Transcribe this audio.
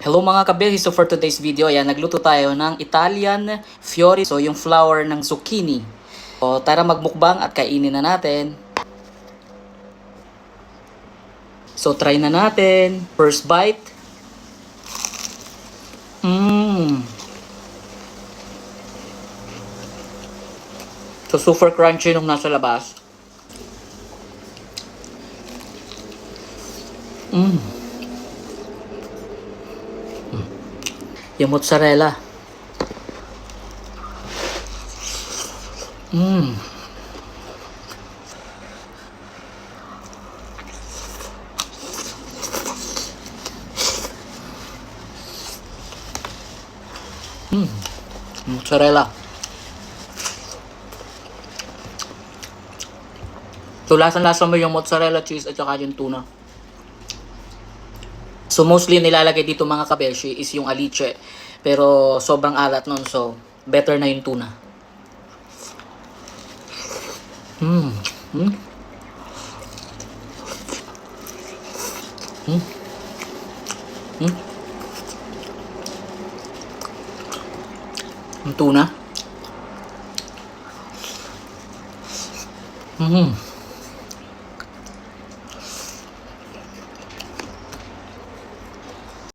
Hello mga kabeshi, so for today's video, ayan, nagluto tayo ng Italian Fiori, so yung flower ng zucchini. So tara magmukbang at kainin na natin. So try na natin, first bite. So super crunchy nung nasa labas. Yung mozzarella. Mozzarella. So lasang-lasa mo yung mozzarella cheese at saka yung tuna. So mostly nilalagay dito mga kabeshi is yung alice. Pero sobrang alat nun, so better na yung tuna. Yung tuna.